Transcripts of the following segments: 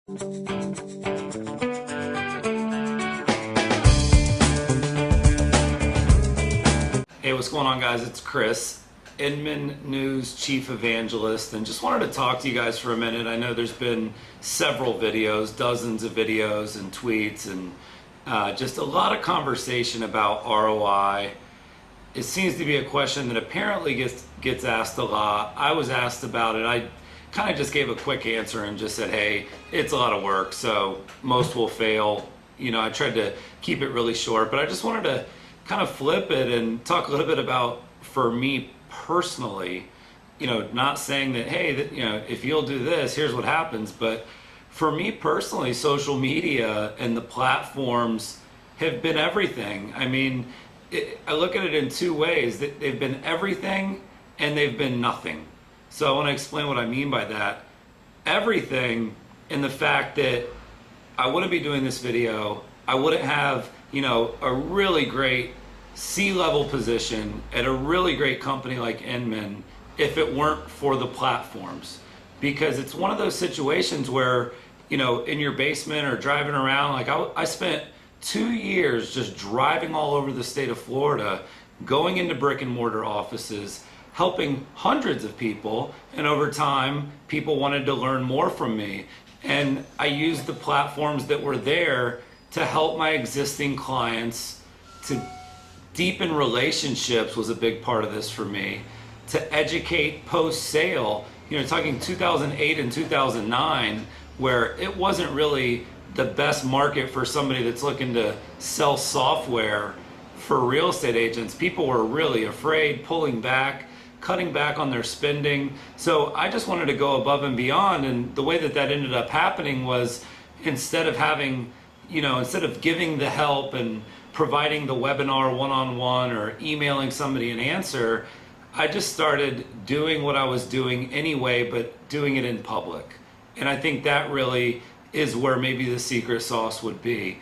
Hey, what's going on, guys? It's Chris, Inman News Chief Evangelist, and just wanted to talk to you guys for a minute. I know there's been several videos, dozens of videos and tweets, and just a lot of conversation about ROI. It seems to be a question that apparently gets asked a lot. I was asked about it. I kind of just gave a quick answer and just said, hey, it's a lot of work, so most will fail. You know, I tried to keep it really short, but I just wanted to kind of flip it and talk a little bit about, for me personally, you know, not saying that, hey, that, you know, if you'll do this, here's what happens. But for me personally, social media and the platforms have been everything. I mean, I look at it in two ways. They've been everything and they've been nothing. So I want to explain what I mean by that. Everything in the fact that I wouldn't be doing this video. I wouldn't have, you know, a really great C-level position at a really great company like Inman if it weren't for the platforms. Because it's one of those situations where, you know, in your basement or driving around, like I spent 2 years just driving all over the state of Florida, going into brick and mortar offices, helping hundreds of people, and over time, people wanted to learn more from me. And I used the platforms that were there to help my existing clients, to deepen relationships was a big part of this for me, to educate post-sale. You know, talking 2008 and 2009, where it wasn't really the best market for somebody that's looking to sell software for real estate agents. People were really afraid, pulling back, cutting back on their spending. So I just wanted to go above and beyond, and the way that ended up happening was, instead of having, you know, instead of giving the help and providing the webinar one-on-one or emailing somebody an answer, I just started doing what I was doing anyway, but doing it in public. And I think that really is where maybe the secret sauce would be.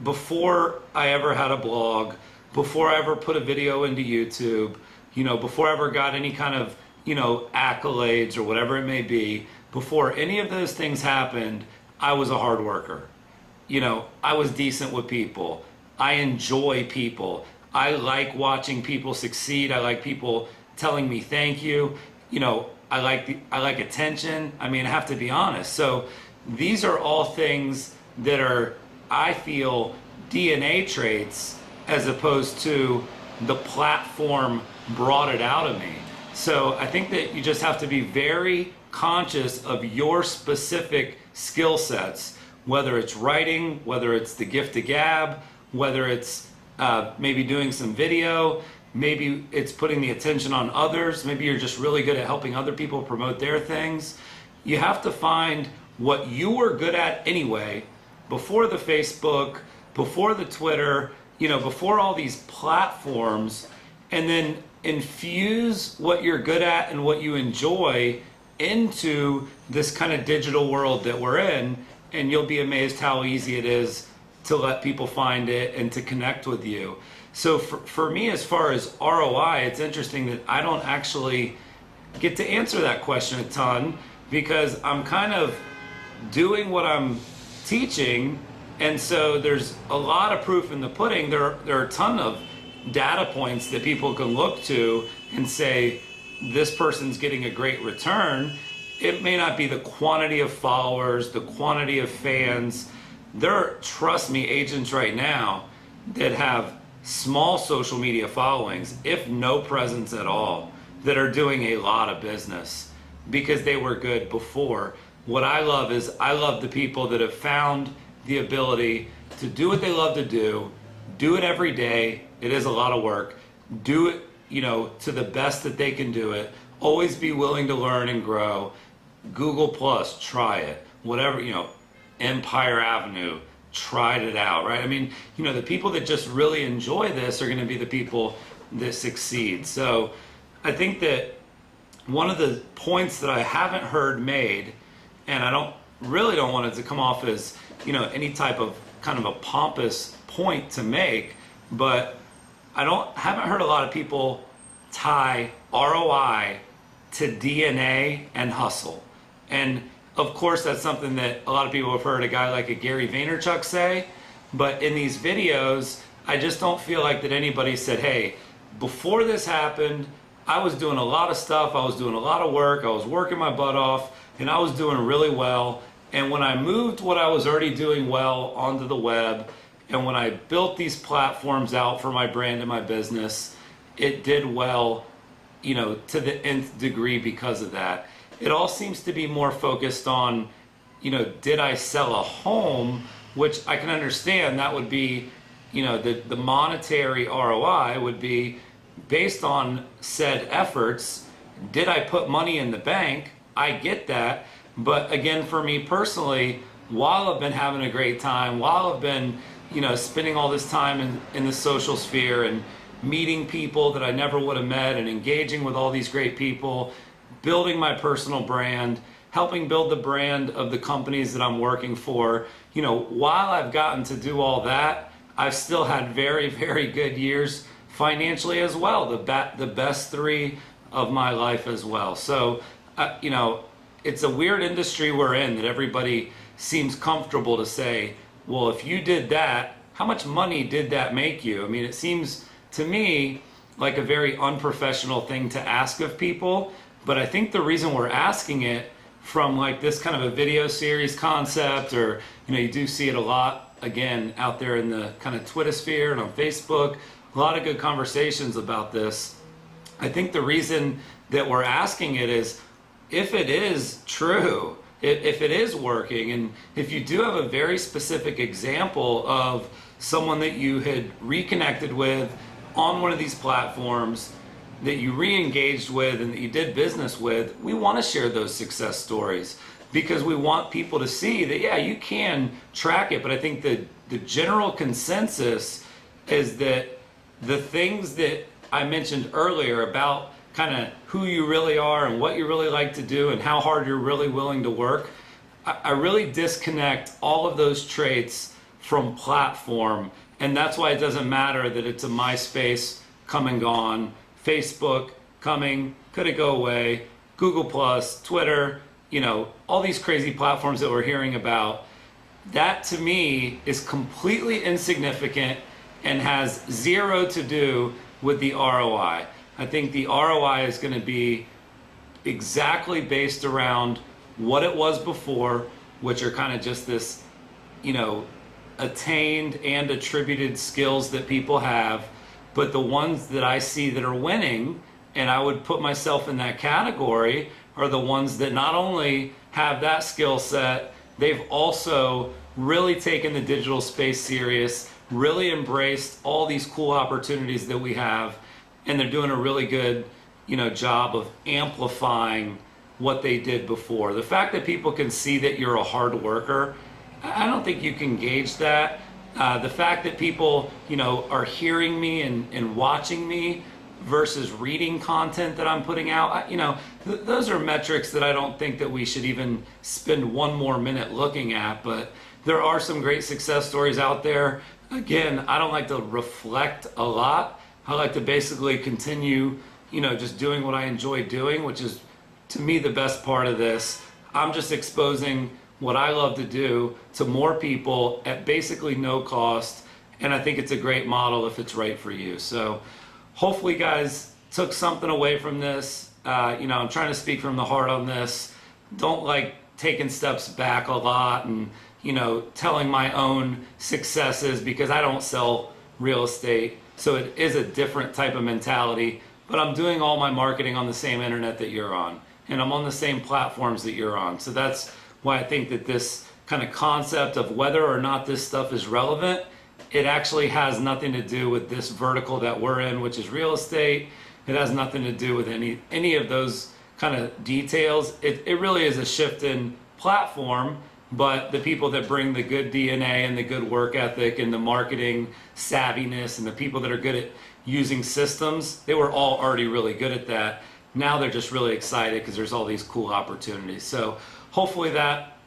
Before I ever had a blog, before I ever put a video into YouTube, you know, before I ever got any kind of, you know, accolades or whatever it may be, before any of those things happened, I was a hard worker. You know, I was decent with people. I enjoy people. I like watching people succeed. I like people telling me thank you. You know, I like attention. I mean, I have to be honest. So these are all things that are, I feel, DNA traits, as opposed to the platform brought it out of me. So I think that you just have to be very conscious of your specific skill sets, whether it's writing, whether it's the gift of gab, whether it's maybe doing some video, maybe it's putting the attention on others, maybe you're just really good at helping other people promote their things. You have to find what you were good at anyway, before the Facebook, before the Twitter, you know, before all these platforms, and then infuse what you're good at and what you enjoy into this kind of digital world that we're in, and you'll be amazed how easy it is to let people find it and to connect with you. So for me, as far as ROI, it's interesting that I don't actually get to answer that question a ton, because I'm kind of doing what I'm teaching, and so there's a lot of proof in the pudding. There are a ton of data points that people can look to and say, this person's getting a great return. It may not be the quantity of followers, the quantity of fans. There are, trust me, agents right now that have small social media followings, if no presence at all, that are doing a lot of business because they were good before. What I love is, I love the people that have found the ability to do what they love to do it every day. It is a lot of work. Do it, you know, to the best that they can do it. Always be willing to learn and grow. Google Plus, try it. Whatever, you know, Empire Avenue, tried it out, right? I mean, you know, the people that just really enjoy this are going to be the people that succeed. So I think that one of the points that I haven't heard made, and I really don't want it to come off as, you know, any type of kind of a pompous point to make, but haven't heard a lot of people tie ROI to DNA and hustle. And Of course, that's something that a lot of people have heard a guy like a Gary Vaynerchuk say, but in these videos, I just don't feel like that anybody said, hey, before this happened, I was doing a lot of stuff, I was doing a lot of work, I was working my butt off, and I was doing really well. And when I moved what I was already doing well onto the web, and when I built these platforms out for my brand and my business, it did well, to the nth degree because of that. It all seems to be more focused on, did I sell a home, which I can understand that would be, the monetary ROI would be based on said efforts. Did I put money in the bank? I get that. But again, for me personally, while I've been having a great time, while I've been, spending all this time in the social sphere and meeting people that I never would have met and engaging with all these great people, building my personal brand, helping build the brand of the companies that I'm working for, while I've gotten to do all that, I've still had very, very good years financially as well, the best 3 of my life as well. So, it's a weird industry we're in that everybody seems comfortable to say, well, if you did that, how much money did that make you? I mean, it seems to me like a very unprofessional thing to ask of people, but I think the reason we're asking it from like this kind of a video series concept, or, you do see it a lot, again, out there in the kind of Twitter sphere and on Facebook, a lot of good conversations about this. I think the reason that we're asking it is, if it is true, if it is working, and if you do have a very specific example of someone that you had reconnected with on one of these platforms, that you re-engaged with and that you did business with, we want to share those success stories because we want people to see that, yeah, you can track it. But I think the general consensus is that the things that I mentioned earlier about kind of who you really are and what you really like to do and how hard you're really willing to work, I really disconnect all of those traits from platform. And that's why it doesn't matter that it's a MySpace come and gone, Facebook coming, could it go away, Google Plus, Twitter, all these crazy platforms that we're hearing about. That to me is completely insignificant and has zero to do with the ROI. I think the ROI is going to be exactly based around what it was before, which are kind of just this, attained and attributed skills that people have. But the ones that I see that are winning, and I would put myself in that category, are the ones that not only have that skill set, they've also really taken the digital space serious, really embraced all these cool opportunities that we have, and they're doing a really good, job of amplifying what they did before. The fact that people can see that you're a hard worker, I don't think you can gauge that. The fact that people, are hearing me and watching me versus reading content that I'm putting out, those are metrics that I don't think that we should even spend one more minute looking at. But there are some great success stories out there. Again, I don't like to reflect a lot. I like to basically continue, just doing what I enjoy doing, which is, to me, the best part of this. I'm just exposing what I love to do to more people at basically no cost, and I think it's a great model if it's right for you. So hopefully you guys took something away from this. I'm trying to speak from the heart on this. Don't like taking steps back a lot and telling my own successes, because I don't sell real estate, so it is a different type of mentality. But I'm doing all my marketing on the same internet that you're on, and I'm on the same platforms that you're on. So that's why I think that this kind of concept of whether or not this stuff is relevant, it actually has nothing to do with this vertical that we're in, which is real estate. It has nothing to do with any of those kind of details. It really is a shift in platform, but the people that bring the good DNA and the good work ethic and the marketing savviness and the people that are good at using systems, they were all already really good at that. Now they're just really excited because there's all these cool opportunities. So hopefully that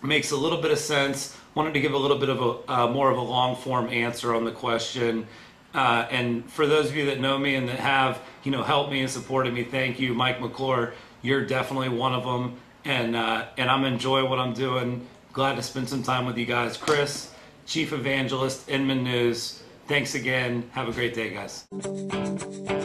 makes a little bit of sense. Wanted to give a little bit of a more of a long form answer on the question. And for those of you that know me and that have helped me and supported me, thank you. Mike McClure, you're definitely one of them. and I'm enjoying what I'm doing. Glad to spend some time with you guys. Chris, Chief Evangelist, Inman News. Thanks again. Have a great day, guys.